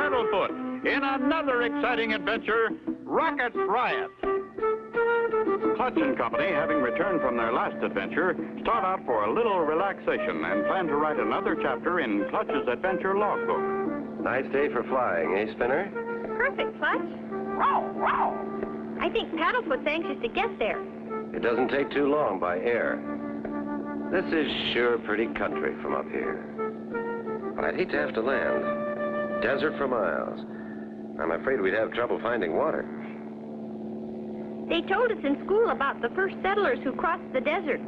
Paddlefoot in another exciting adventure, Riot. Clutch and Company, having returned from their last adventure, start out for a little relaxation and plan to write another chapter in Clutch's adventure logbook. Nice day for flying, eh, Spinner? Perfect, Clutch. I think Paddlefoot's anxious to get there. It doesn't take too long by air. This is sure pretty country from up here. But I'd hate to have to land. Desert for miles. I'm afraid we'd have trouble finding water. They told us in school about the first settlers who crossed the desert.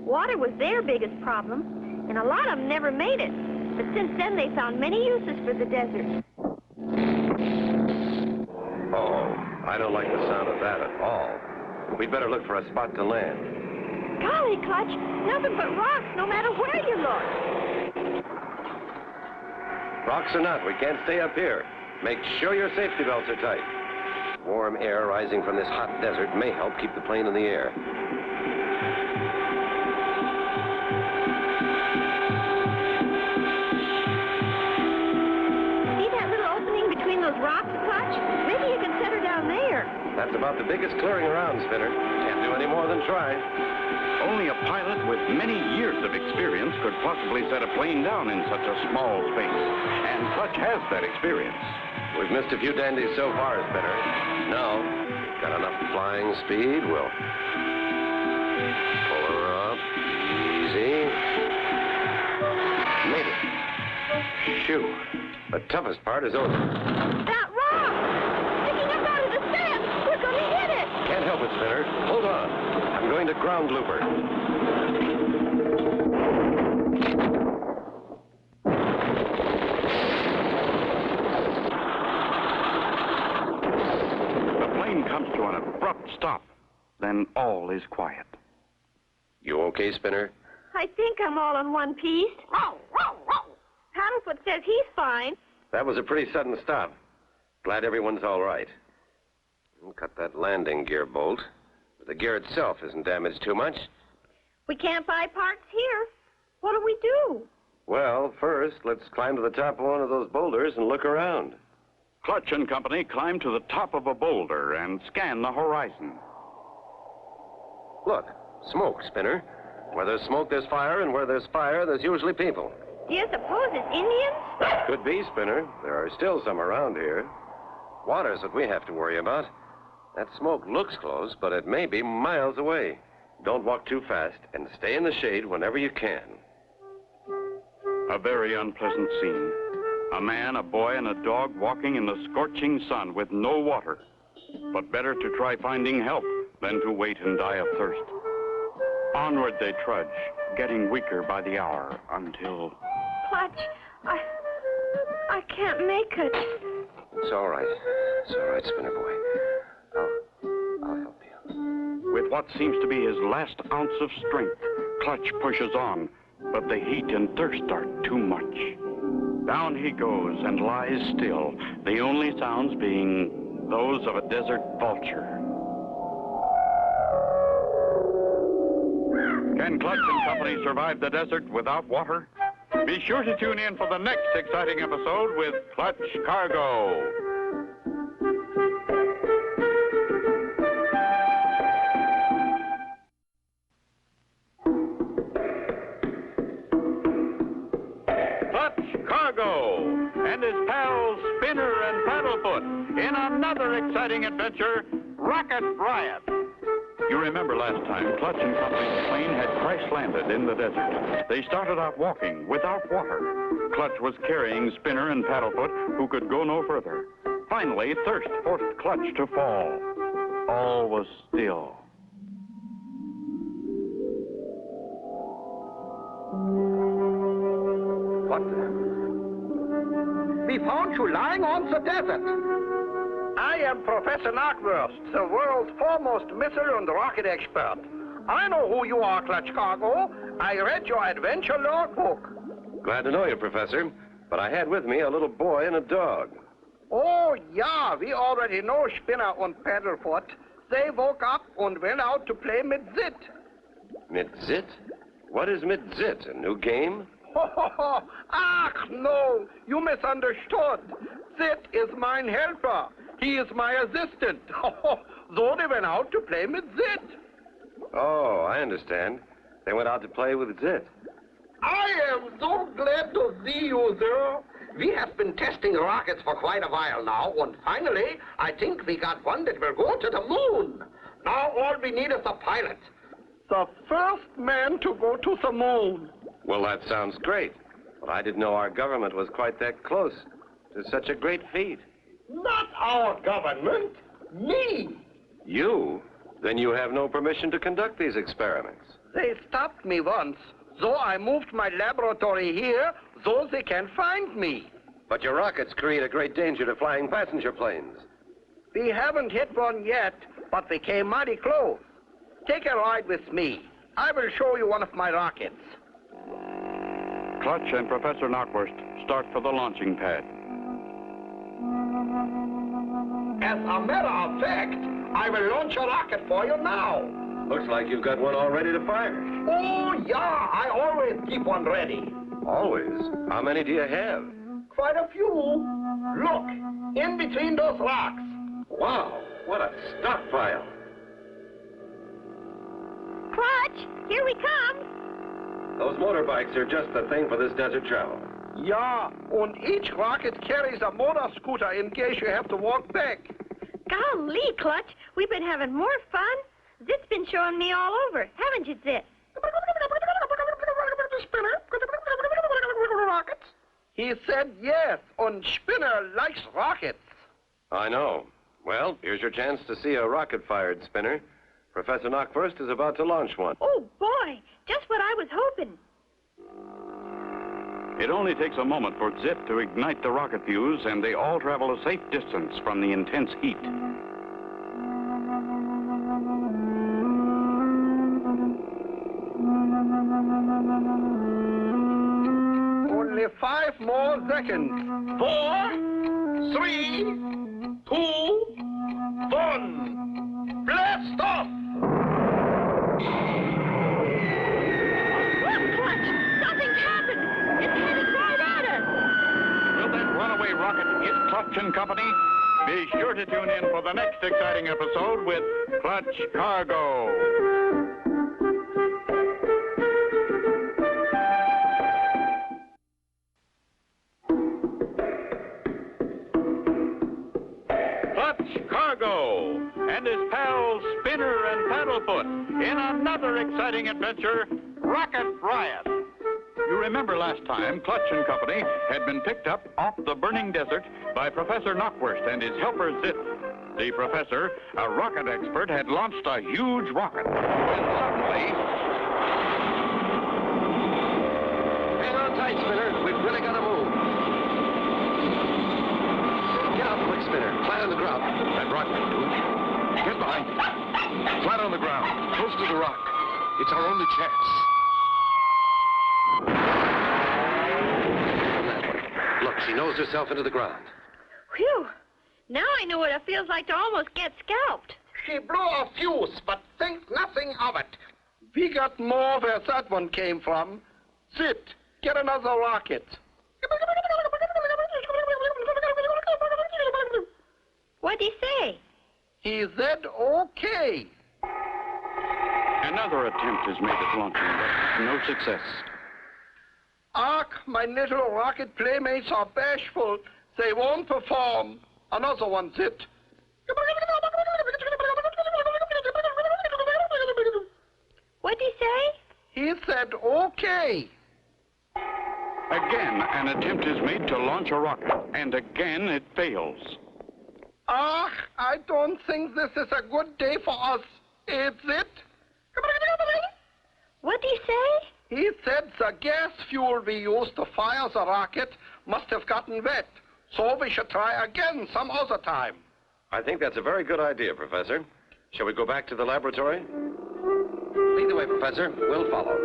Water was their biggest problem, and a lot of them never made it. But since then, they found many uses for the desert. Oh, I don't like the sound of that at all. We'd better look for a spot to land. Golly, Clutch, nothing but rocks, no matter where you look. Rocks or not, we can't stay up here. Make sure your safety belts are tight. Warm air rising from this hot desert may help keep the plane in the air. See that little opening between those rocks, Clutch? Maybe you can set her down there. That's about the biggest clearing around, Spinner. Can't do any more than try. Only a pilot with many years of experience could possibly set a plane down in such a small space. And Clutch has that experience. We've missed a few dandies so far, Spinner. Now, we've got enough flying speed. We'll pull her up. Easy. Made it. Shoo. The toughest part is over. That rock! Sticking up out of the sand! We're going to hit it! Can't help it, Spinner. Hold on. I'm going to ground loop her. Comes to an abrupt stop. Then all is quiet. You okay, Spinner? I think I'm all in one piece. Paddlefoot says he's fine. That was a pretty sudden stop. Glad everyone's all right. We'll cut that landing gear bolt. But the gear itself isn't damaged too much. We can't buy parts here. What do we do? Well, first, let's climb to the top of one of those boulders and look around. Clutch and Company climb to the top of a boulder and scan the horizon. Look, smoke, Spinner. Where there's smoke, there's fire, and where there's fire, there's usually people. Do you suppose it's Indians? Could be, Spinner. There are still some around here. Water's what we have to worry about. That smoke looks close, but it may be miles away. Don't walk too fast, and stay in the shade whenever you can. A very unpleasant scene. A man, a boy, and a dog walking in the scorching sun with no water. But better to try finding help than to wait and die of thirst. Onward they trudge, getting weaker by the hour, until... Clutch, I can't make it. It's all right. It's all right, Spinner boy. I'll help you. With what seems to be his last ounce of strength, Clutch pushes on, but the heat and thirst are too much. Down he goes and lies still, the only sounds being those of a desert vulture. Can Clutch and Company survive the desert without water? Be sure to tune in for the next exciting episode with Clutch Cargo. Cargo and his pals Spinner and Paddlefoot in another exciting adventure, Riot. You remember last time Clutch and Company's plane had crash-landed in the desert. They started out walking without water. Clutch was carrying Spinner and Paddlefoot, who could go no further. Finally, thirst forced Clutch to fall. All was still. What? We found you lying on the desert. I am Professor Knockwurst, the world's foremost missile and rocket expert. I know who you are, Clutch Cargo. I read your adventure logbook. Glad to know you, Professor. But I had with me a little boy and a dog. Oh, yeah, we already know Spinner and Paddlefoot. They woke up and went out to play Mitzit. Mitzit? What is Mitzit? A new game? Ach, no, you misunderstood. Zit is mine helper. He is my assistant. So they went out to play with Zit. Oh, I understand. They went out to play with Zit. I am so glad to see you, sir. We have been testing rockets for quite a while now, and finally, I think we got one that will go to the moon. Now all we need is a pilot. The first man to go to the moon. Well, that sounds great. But I didn't know our government was quite that close to such a great feat. Not our government, me. You? Then you have no permission to conduct these experiments. They stopped me once, so I moved my laboratory here so they can find me. But your rockets create a great danger to flying passenger planes. We haven't hit one yet, but we came mighty close. Take a ride with me. I will show you one of my rockets. Clutch and Professor Knockwurst start for the launching pad. As a matter of fact, I will launch a rocket for you now. Looks like you've got one all ready to fire. Oh, yeah, I always keep one ready. Always? How many do you have? Quite a few. Look, in between those rocks. Wow, what a stockpile. Clutch, here we come. Those motorbikes are just the thing for this desert travel. Yeah, and each rocket carries a motor scooter in case you have to walk back. Golly, Clutch, we've been having more fun. Zit's been showing me all over, haven't you, Zit? Rockets? He said yes, and Spinner likes rockets. I know. Well, here's your chance to see a rocket-fired spinner. Professor Knockwurst is about to launch one. Oh, boy, just what I was hoping. It only takes a moment for Zit to ignite the rocket fuse, and they all travel a safe distance from the intense heat. Only 5 more seconds. 4, 3, 2, 1. Blast off! Look, Clutch, something's happened. It's headed right at us. Will that runaway rocket hit Clutch and Company? Be sure to tune in for the next exciting episode with Clutch Cargo. Clutch Cargo and his pals Spinner and Paddlefoot in another exciting adventure, Rocket Riot. You remember last time, Clutch and Company had been picked up off the burning desert by Professor Knockwurst and his helper Zit. The professor, a rocket expert, had launched a huge rocket when suddenly... Hang on tight, Spinner. We've really got to move. Get up, quick, Spinner. Flat on the ground. That rock will do. Get behind it. Flat on the ground, close to the rock. It's our only chance. Look, she knows herself into the ground. Whew. Now I know what it feels like to almost get scalped. She blew a fuse, but think nothing of it. We got more where that one came from. Zit, get another rocket. What'd he say? He said okay. Another attempt is made at launching, but no success. Ach, my little rocket playmates are bashful. They won't perform. Another one, Zit. What'd he say? He said okay. Again, an attempt is made to launch a rocket, and again it fails. Ach, I don't think this is a good day for us. Is it? What'd he say? He said the gas fuel we used to fire the rocket must have gotten wet. So we should try again some other time. I think that's a very good idea, Professor. Shall we go back to the laboratory? Lead the way, Professor. We'll follow.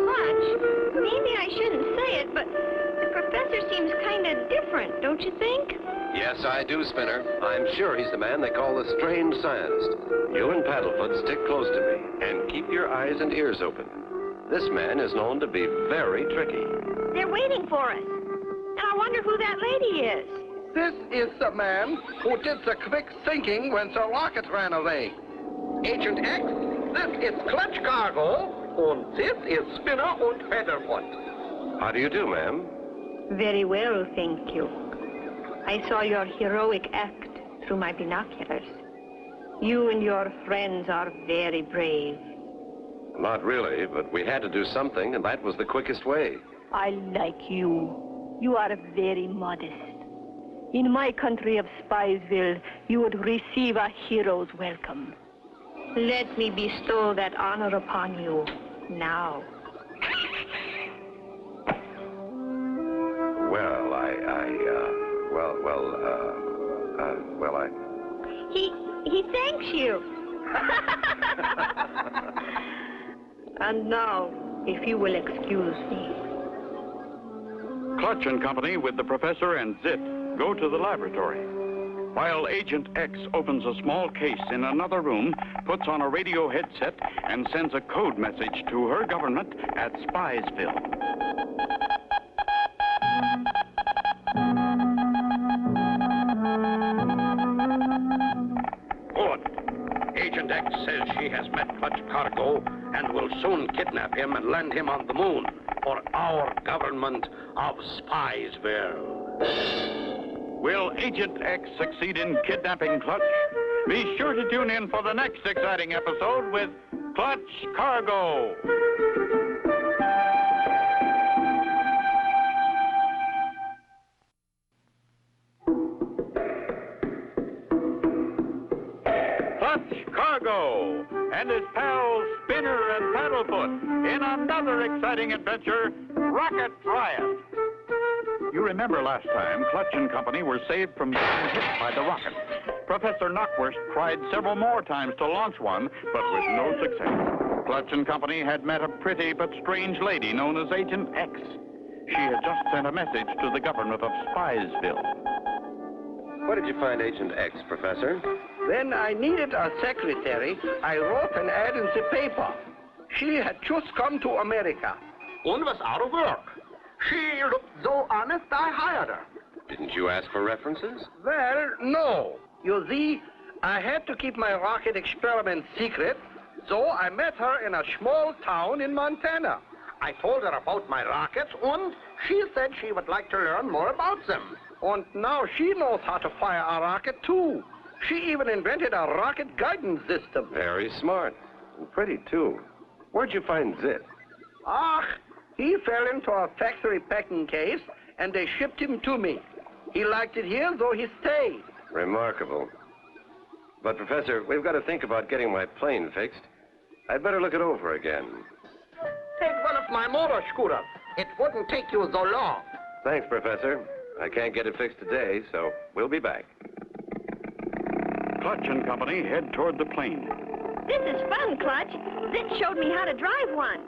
Clutch, Maybe I shouldn't say it, but the professor seems kind of different, don't you think? Yes, I do, Spinner. I'm sure he's the man they call the strange scientist. You and Paddlefoot stick close to me and keep your eyes and ears open. This man is known to be very tricky. They're waiting for us. And I wonder who that lady is. This is the man who did the quick thinking when the rocket ran away. Agent X, this is Clutch Cargo, and this is Spinner and Featherfoot. How do you do, ma'am? Very well, thank you. I saw your heroic act through my binoculars. You and your friends are very brave. Not really, but we had to do something, and that was the quickest way. I like you. You are very modest. In my country of Spiesville, you would receive a hero's welcome. Let me bestow that honor upon you now. Well, He thanks you. And now, if you will excuse me. Clutch and Company with the professor and Zit go to the laboratory, while Agent X opens a small case in another room, puts on a radio headset, and sends a code message to her government at Spiesville. Good. Agent X says she has met Clutch Cargo and will soon kidnap him and land him on the moon for our government of Spiesville. Will Agent X succeed in kidnapping Clutch? Be sure to tune in for the next exciting episode with Clutch Cargo. Clutch Cargo and his pals Spinner and Paddlefoot in another exciting adventure, Rocket Riot. You remember last time, Clutch and Company were saved from being hit by the rocket. Professor Knockwurst tried several more times to launch one, but with no success. Clutch and Company had met a pretty but strange lady known as Agent X. She had just sent a message to the government of Spiesville. Where did you find Agent X, Professor? When I needed a secretary, I wrote an ad in the paper. She had just come to America and was out of work. She looked so honest, I hired her. Didn't you ask for references? Well, no. You see, I had to keep my rocket experiment secret, so I met her in a small town in Montana. I told her about my rockets, and she said she would like to learn more about them. And now she knows how to fire a rocket, too. She even invented a rocket guidance system. Very smart. And pretty, too. Where'd you find Zit? He fell into a factory packing case, and they shipped him to me. He liked it here, so he stayed. Remarkable. But, Professor, we've got to think about getting my plane fixed. I'd better look it over again. Take one of my motor scooters. It wouldn't take you so long. Thanks, Professor. I can't get it fixed today, so we'll be back. Clutch and Company head toward the plane. This is fun, Clutch. Zit showed me how to drive one.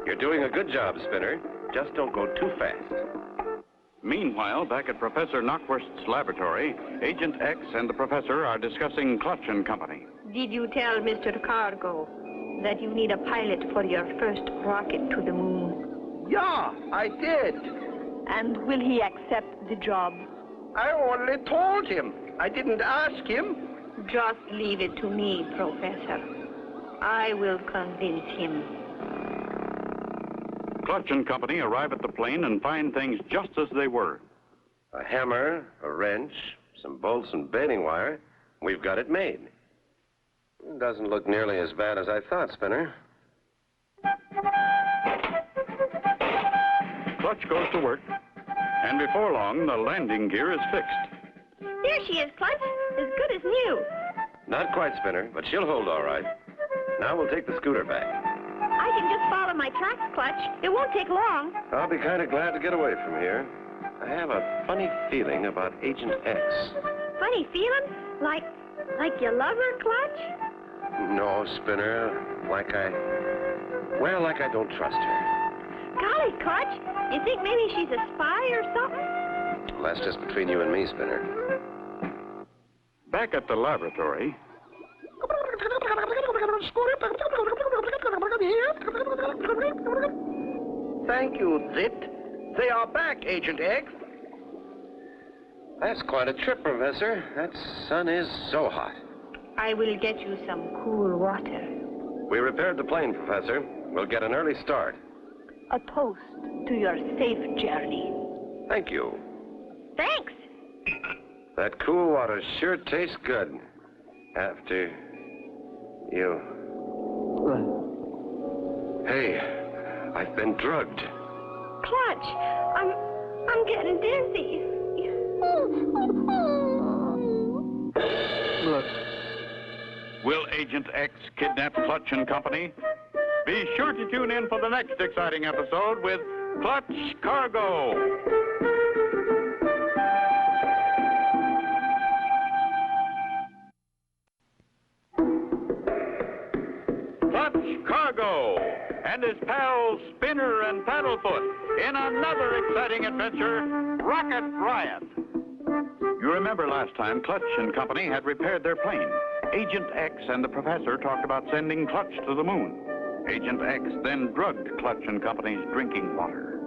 You're doing a good job, Spinner. Just don't go too fast. Meanwhile, back at Professor Knockwurst's laboratory, Agent X and the professor are discussing Clutch and Company. Did you tell Mr. Cargo that you need a pilot for your first rocket to the moon? Yeah, I did. And will he accept the job? I only told him. I didn't ask him. Just leave it to me, Professor. I will convince him. Clutch and Company arrive at the plane and find things just as they were. A hammer, a wrench, some bolts and baling wire. We've got it made. It doesn't look nearly as bad as I thought, Spinner. Clutch goes to work, and before long, the landing gear is fixed. There she is, Clutch. As good as new. Not quite, Spinner, but she'll hold all right. Now we'll take the scooter back. I can just follow my tracks, Clutch. It won't take long. I'll be kind of glad to get away from here. I have a funny feeling about Agent X. Funny feeling? Like you love her, Clutch? No, Spinner, like I don't trust her. Golly, Clutch, you think maybe she's a spy or something? Well, that's just between you and me, Spinner. Back at the laboratory, Thank you, Zit. They are back, Agent X. That's quite a trip, Professor. That sun is so hot. I will get you some cool water. We repaired the plane, Professor. We'll get an early start. A toast to your safe journey. Thank you. Thanks. That cool water sure tastes good. After you... Hey, I've been drugged. Clutch, I'm getting dizzy. will Agent X kidnap Clutch and Company? Be sure to tune in for the next exciting episode with Clutch Cargo. Clutch Cargo and his pals Spinner and Paddlefoot in another exciting adventure, Rocket Riot. You remember last time Clutch and Company had repaired their plane. Agent X and the professor talked about sending Clutch to the moon. Agent X then drugged Clutch and Company's drinking water.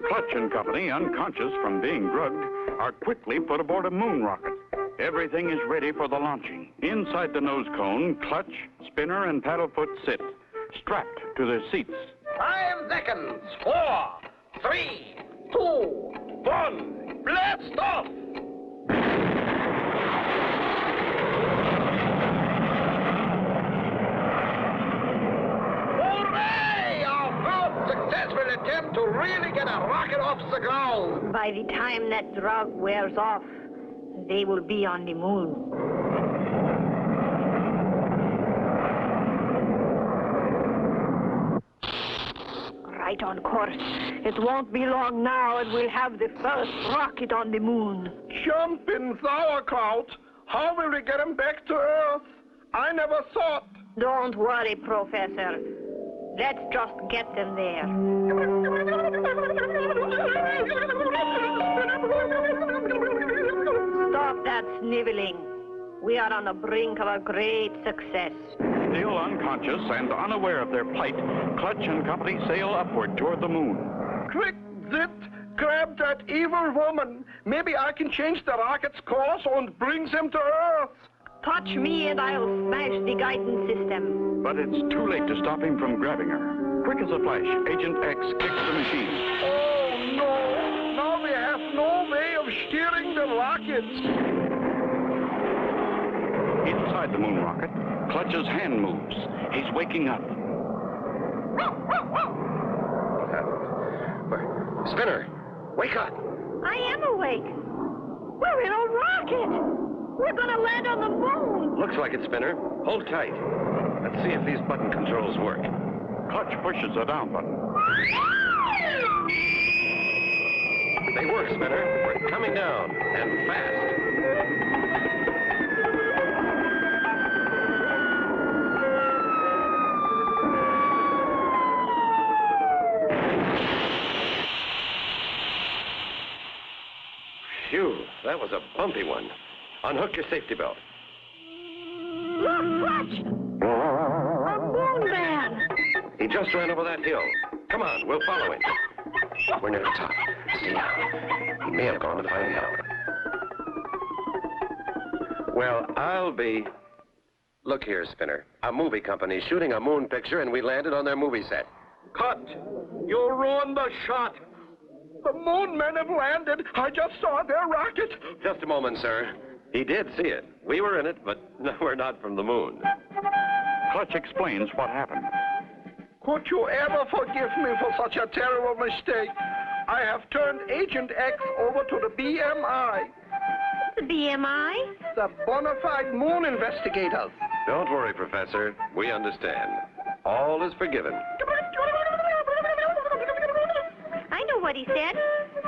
Clutch and Company, unconscious from being drugged, are quickly put aboard a moon rocket. Everything is ready for the launching. Inside the nose cone, Clutch, Spinner, and Paddlefoot sit, strapped to their seats. 5 seconds. 4, 3, 2, 1. Blast off! Hooray! Our first successful attempt to really get a rocket off the ground. By the time that drug wears off, they will be on the moon. Right on course. It won't be long now and we'll have the first rocket on the moon. Jumping sauerkraut. How will we get him back to Earth? I never thought. Don't worry, Professor. Let's just get them there. Stop that sniveling. We are on the brink of a great success. Still unconscious and unaware of their plight, Clutch and Company sail upward toward the moon. Quick, Zit, grab that evil woman. Maybe I can change the rocket's course and bring them to Earth. Touch me and I'll smash the guidance system. But it's too late to stop him from grabbing her. Quick as a flash, Agent X kicks the machine. Oh, no. Now we have no way of steering the rockets. Inside the moon rocket, Clutch's hand moves. He's waking up. Spinner, wake up. I am awake. We're in a rocket. We're going to land on the moon. Looks like it, Spinner. Hold tight. Let's see if these button controls work. Clutch pushes the down button. They work, Spinner. We're coming down, and fast. Phew, that was a bumpy one. Unhook your safety belt. Look, Clutch! A moon man! He just ran over that hill. Come on, we'll follow him. We're near the top. See now. He may have gone to find help. Well, I'll be... Look here, Spinner. A movie company shooting a moon picture, and we landed on their movie set. Cut. You ruined the shot. The moon men have landed. I just saw their rocket. Just a moment, sir. He did see it. We were in it, but no, we're not from the moon. Clutch explains what happened. Could you ever forgive me for such a terrible mistake? I have turned Agent X over to the BMI. The BMI? The bona fide moon investigators. Don't worry, Professor. We understand. All is forgiven. I know what he said.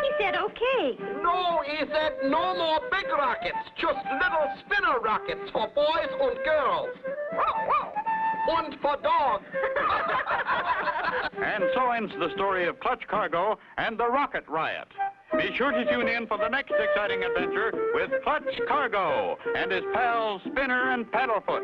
He said okay. No, he said no more big rockets. Just little spinner rockets for boys and girls. Und for dog. And so ends the story of Clutch Cargo and the Rocket Riot. Be sure to tune in for the next exciting adventure with Clutch Cargo and his pals Spinner and Paddlefoot.